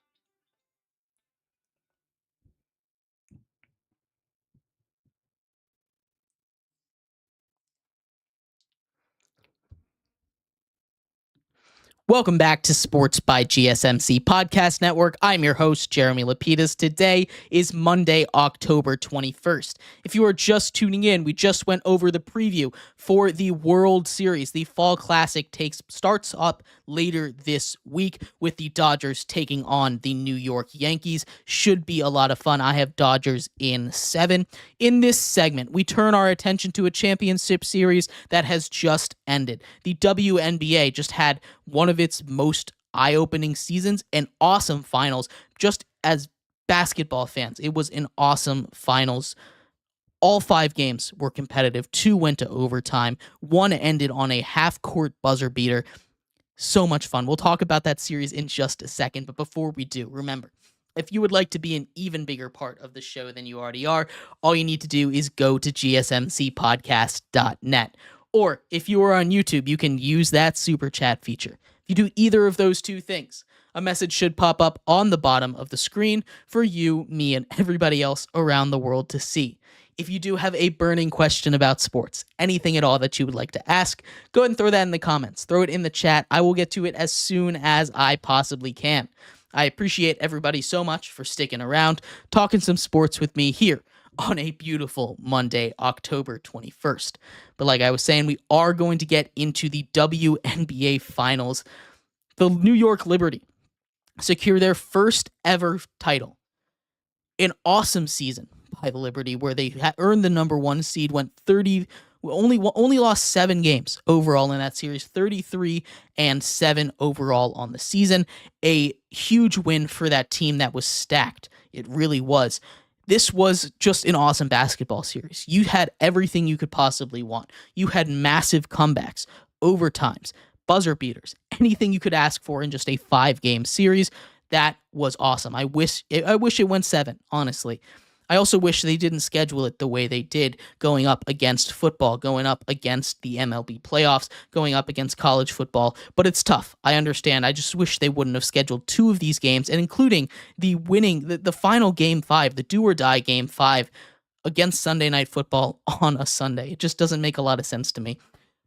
Welcome back to Sports by GSMC Podcast Network. I'm your host, Jeremy Lapidus. Today is Monday, October 21st. If you are just tuning in, we just went over the preview for the World Series. The Fall Classic starts up later this week with the Dodgers taking on the New York Yankees. Should be a lot of fun. I have Dodgers in 7. In this segment, we turn our attention to a championship series that has just ended. The WNBA just had one of its most eye-opening seasons and awesome finals. Just as basketball fans, it was an awesome finals. All 5 games were competitive. 2 went to overtime. 1 ended on a half-court buzzer beater. So much fun. We'll talk about that series in just a second, but before we do, remember, if you would like to be an even bigger part of the show than you already are, all you need to do is go to gsmcpodcast.net. Or if you are on YouTube, you can use that super chat feature. If you do either of those 2 things, a message should pop up on the bottom of the screen for you, me, and everybody else around the world to see. If you do have a burning question about sports, anything at all that you would like to ask, go ahead and throw that in the comments. Throw it in the chat. I will get to it as soon as I possibly can. I appreciate everybody so much for sticking around, talking some sports with me here on a beautiful Monday, October 21st. But like I was saying, we are going to get into the WNBA Finals. The New York Liberty secure their first ever title. An awesome season by the Liberty where they earned the number 1 seed, only lost 7 games overall in that series, 33-7 overall on the season. A huge win for that team that was stacked. It really was. This was just an awesome basketball series. You had everything you could possibly want. You had massive comebacks, overtimes, buzzer beaters, anything you could ask for in just a 5-game series. That was awesome. I wish it went 7, honestly. I also wish they didn't schedule it the way they did, going up against football, going up against the MLB playoffs, going up against college football, but it's tough. I understand. I just wish they wouldn't have scheduled 2 of these games, and including the final Game 5, the do-or-die Game 5. against Sunday Night Football on a Sunday. It just doesn't make a lot of sense to me.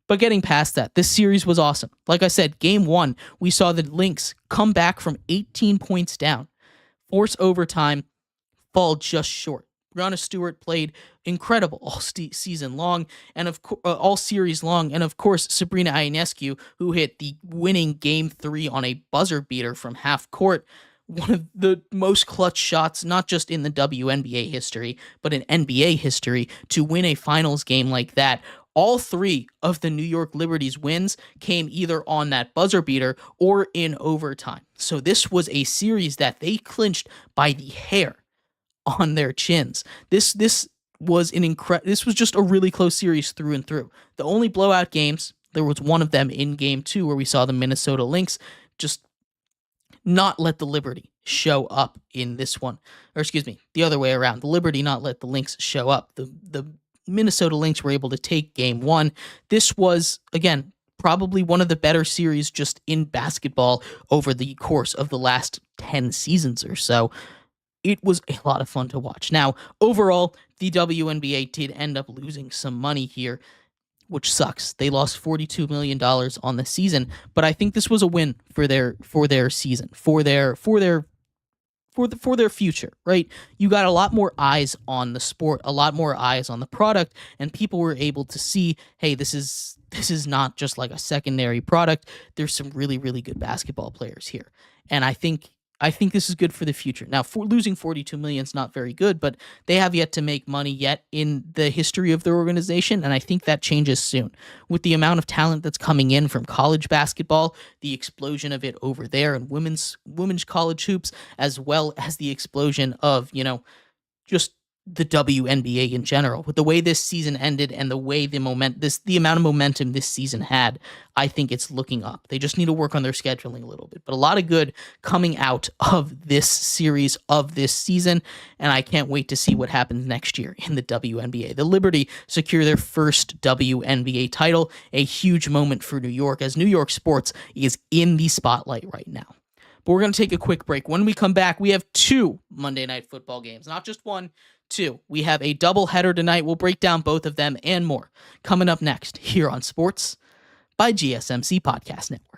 But getting past that, this series was awesome. Like I said, game one, we saw the Lynx come back from 18 points down, force overtime, fall just short. Brianna Stewart played incredible all season long, and all series long, and of course Sabrina Ionescu, who hit the winning game 3 on a buzzer beater from half court. One of the most clutch shots, not just in the WNBA history, but in NBA history, to win a finals game like that. All 3 of the New York Liberty's wins came either on that buzzer beater or in overtime. So this was a series that they clinched by the hair on their chins. This was this was just a really close series through and through. The only blowout games, there was one of them in game 2 where we saw the Minnesota Lynx just not let the Liberty show up in this one. Or excuse me, the other way around. The Liberty not let the Lynx show up. The Minnesota Lynx were able to take game 1. This was, again, probably one of the better series just in basketball over the course of the last 10 seasons or so. It was a lot of fun to watch. Now, overall, the WNBA did end up losing some money here, which sucks. They lost $42 million on the season, but I think this was a win for their season, for their future, right? You got a lot more eyes on the sport, a lot more eyes on the product, and people were able to see, hey, this is not just like a secondary product. There's some really, really good basketball players here. And I think this is good for the future. Now, for losing $42 million is not very good, but they have yet to make money yet in the history of their organization, and I think that changes soon. With the amount of talent that's coming in from college basketball, the explosion of it over there, and women's college hoops, as well as the explosion of, just the WNBA in general. With the way this season ended and the way the amount of momentum this season had, I think it's looking up. They just need to work on their scheduling a little bit. But a lot of good coming out of this series, of this season, and I can't wait to see what happens next year in the WNBA. The Liberty secure their first WNBA title, a huge moment for New York, as New York sports is in the spotlight right now. But we're going to take a quick break. When we come back, we have 2 Monday Night Football games, not just one, 2. We have a doubleheader tonight. We'll break down both of them and more coming up next here on Sports by GSMC Podcast Network.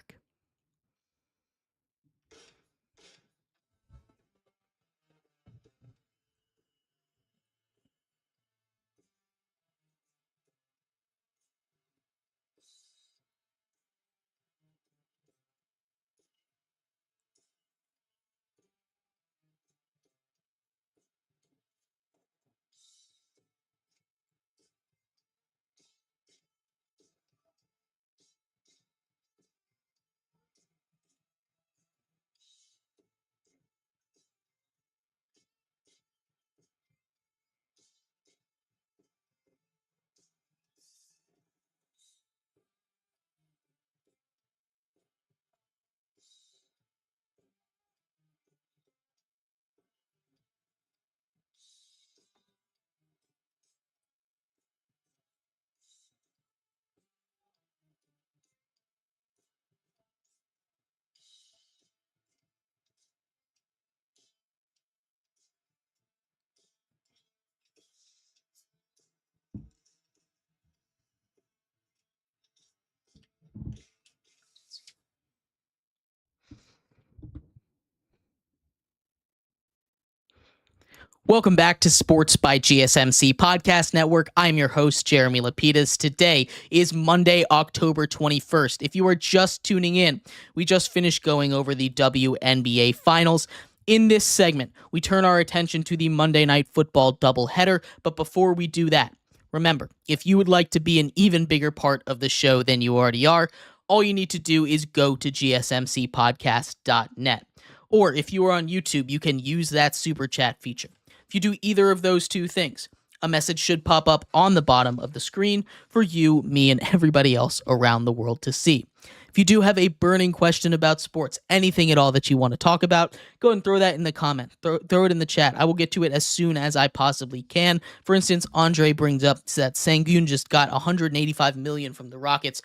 Welcome back to Sports by GSMC Podcast Network. I'm your host, Jeremy Lapidus. Today is Monday, October 21st. If you are just tuning in, we just finished going over the WNBA Finals. In this segment, we turn our attention to the Monday Night Football doubleheader. But before we do that, remember, if you would like to be an even bigger part of the show than you already are, all you need to do is go to gsmcpodcast.net. Or if you are on YouTube, you can use that super chat feature. If you do either of those 2 things, a message should pop up on the bottom of the screen for you, me, and everybody else around the world to see. If you do have a burning question about sports, anything at all that you want to talk about, go and throw that in the comment. Throw it in the chat. I will get to it as soon as I possibly can. For instance, Andre brings up that Sangoon just got $185 million from the Rockets.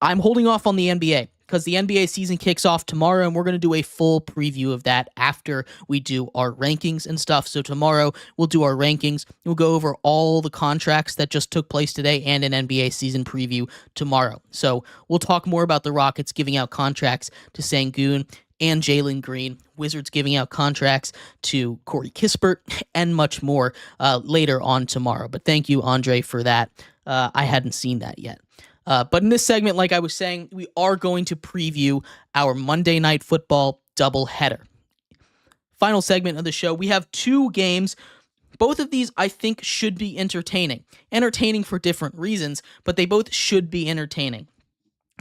I'm holding off on the NBA because the NBA season kicks off tomorrow, and we're going to do a full preview of that after we do our rankings and stuff. So tomorrow we'll do our rankings. We'll go over all the contracts that just took place today and an NBA season preview tomorrow. So we'll talk more about the Rockets giving out contracts to Sengun and Jalen Green, Wizards giving out contracts to Corey Kispert, and much more later on tomorrow. But thank you, Andre, for that. I hadn't seen that yet. But in this segment, like I was saying, we are going to preview our Monday Night Football doubleheader. Final segment of the show, we have two games. Both of these, I think, should be entertaining. Entertaining for different reasons, but they both should be entertaining.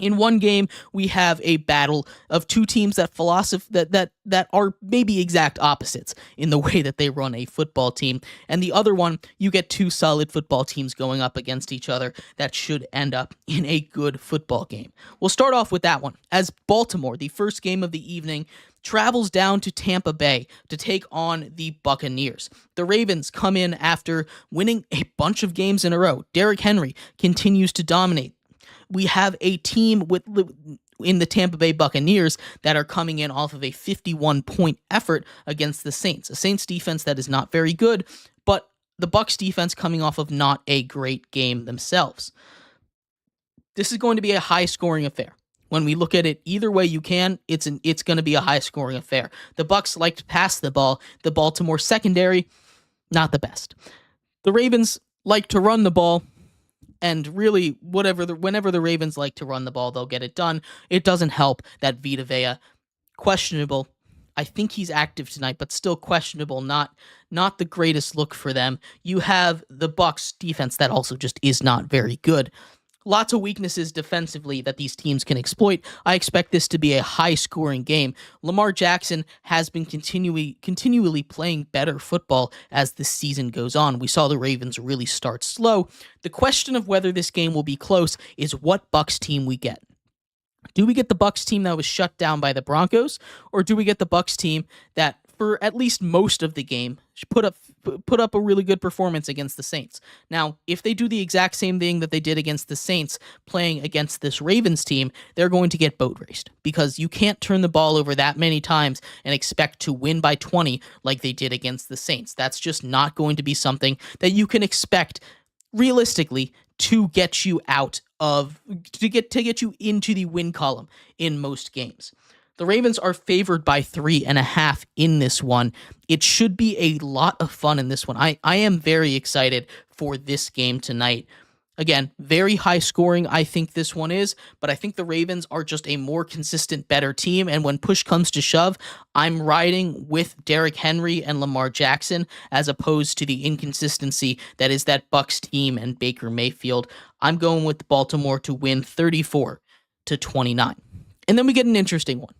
In one game, we have a battle of two teams that are maybe exact opposites in the way that they run a football team. And the other one, you get two solid football teams going up against each other that should end up in a good football game. We'll start off with that one, as Baltimore, the first game of the evening, travels down to Tampa Bay to take on the Buccaneers. The Ravens come in after winning a bunch of games in a row. Derrick Henry continues to dominate. We have a team in the Tampa Bay Buccaneers that are coming in off of a 51-point effort against the Saints. A Saints defense that is not very good, but the Bucs defense coming off of not a great game themselves. This is going to be a high-scoring affair. When we look at it either way you can, it's going to be a high-scoring affair. The Bucs like to pass the ball. The Baltimore secondary, not the best. The Ravens like to run the ball. And really, whenever the Ravens like to run the ball, they'll get it done. It doesn't help that Vita Vea, questionable. I think he's active tonight, but still questionable. Not the greatest look for them. You have the Bucs defense that also just is not very good. Lots of weaknesses defensively that these teams can exploit. I expect this to be a high-scoring game. Lamar Jackson has been continually playing better football as the season goes on. We saw the Ravens really start slow. The question of whether this game will be close is what Bucs team we get. Do we get the Bucs team that was shut down by the Broncos, or do we get the Bucs team that, for at least most of the game, put up a really good performance against the Saints? Now, if they do the exact same thing that they did against the Saints playing against this Ravens team, they're going to get boat raced, because you can't turn the ball over that many times and expect to win by 20 like they did against the Saints. That's just not going to be something that you can expect realistically to get you get you into the win column in most games. The Ravens are favored by 3.5 in this one. It should be a lot of fun in this one. I am very excited for this game tonight. Again, very high scoring, I think this one is, but I think the Ravens are just a more consistent, better team, and when push comes to shove, I'm riding with Derrick Henry and Lamar Jackson as opposed to the inconsistency that is that Bucs team and Baker Mayfield. I'm going with Baltimore to win 34-29. And then we get an interesting one.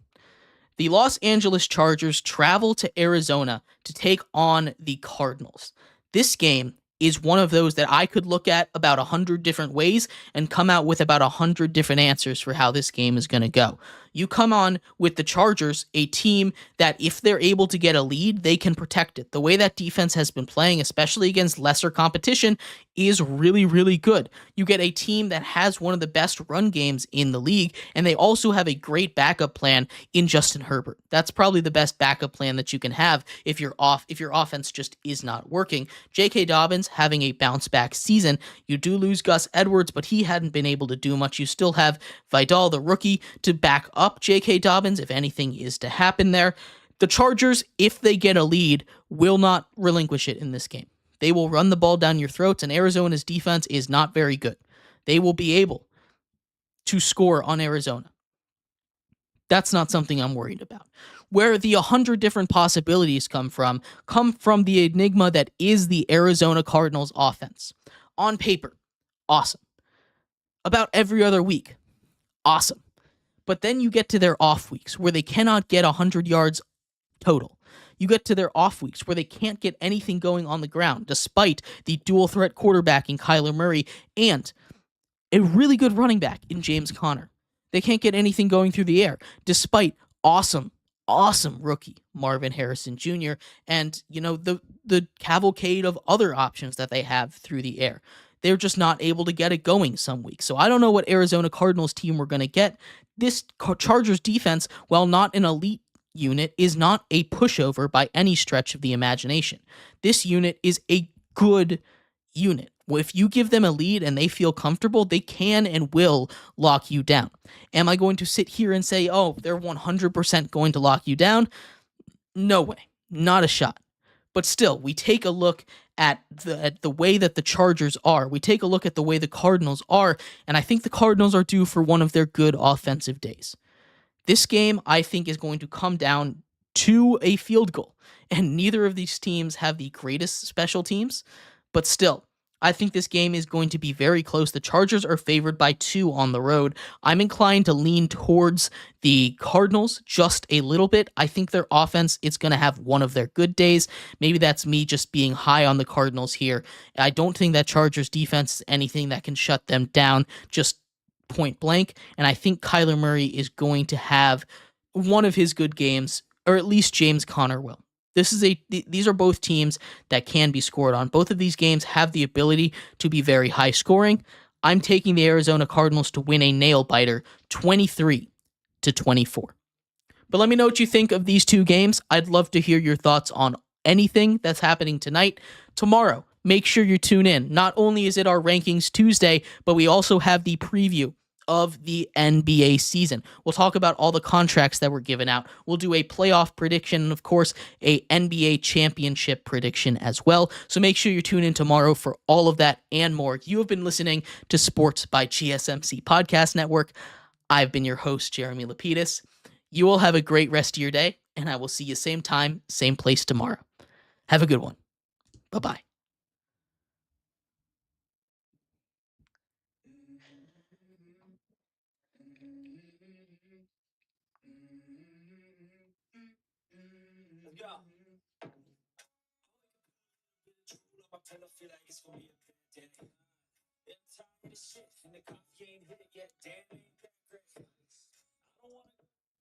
The Los Angeles Chargers travel to Arizona to take on the Cardinals. This game is one of those that I could look at about 100 different ways and come out with about 100 different answers for how this game is going to go. You come on with the Chargers, a team that if they're able to get a lead, they can protect it. The way that defense has been playing, especially against lesser competition, is really, really good. You get a team that has one of the best run games in the league, and they also have a great backup plan in Justin Herbert. That's probably the best backup plan that you can have if your offense just is not working. J.K. Dobbins having a bounce back season. You do lose Gus Edwards, but he hadn't been able to do much. You still have Vidal, the rookie, to back up J.K. Dobbins if anything is to happen there. The Chargers, if they get a lead, will not relinquish it in this game. They will run the ball down your throats, and Arizona's defense is not very good. They will be able to score on Arizona. That's not something I'm worried about. Where the 100 different possibilities come from the enigma that is the Arizona Cardinals offense. On paper, awesome. About every other week, awesome. But then you get to their off weeks where they cannot get 100 yards total. You get to their off weeks where they can't get anything going on the ground, despite the dual threat quarterback in Kyler Murray and a really good running back in James Conner. They can't get anything going through the air, despite awesome rookie Marvin Harrison Jr. and, the cavalcade of other options that they have through the air. they're just not able to get it going some weeks. So I don't know what Arizona Cardinals team we're going to get. This Chargers defense, while not an elite unit, is not a pushover by any stretch of the imagination. This unit is a good unit. If you give them a lead and they feel comfortable, they can and will lock you down. Am I going to sit here and say, oh, they're 100% going to lock you down? No way. Not a shot. But still, we take a look at the way that the Chargers are. We take a look at the way the Cardinals are, and I think the Cardinals are due for one of their good offensive days. This game, I think, is going to come down to a field goal, and neither of these teams have the greatest special teams, but still, I think this game is going to be very close. The Chargers are favored by 2 on the road. I'm inclined to lean towards the Cardinals just a little bit. I think their offense is going to have one of their good days. Maybe that's me just being high on the Cardinals here. I don't think that Chargers defense is anything that can shut them down just point blank. And I think Kyler Murray is going to have one of his good games, or at least James Conner will. These are both teams that can be scored on. Both of these games have the ability to be very high scoring. I'm taking the Arizona Cardinals to win a nail biter 23-24. But let me know what you think of these two games. I'd love to hear your thoughts on anything that's happening tonight. Tomorrow, make sure you tune in. Not only is it our Rankings Tuesday, but we also have the preview of the NBA season. We'll talk about all the contracts that were given out. We'll do a playoff prediction and, of course, a NBA championship prediction as well. So make sure you tune in tomorrow for all of that and more. You have been listening to Sports by GSMC Podcast Network. I've been your host, Jeremy Lapidus. You all have a great rest of your day, and I will see you same time, same place tomorrow. Have a good one. Bye-bye. Let's go. I feel like it's gonna be a bad day. I'm tired of this shit, and the coffee ain't hit it yet. Damn.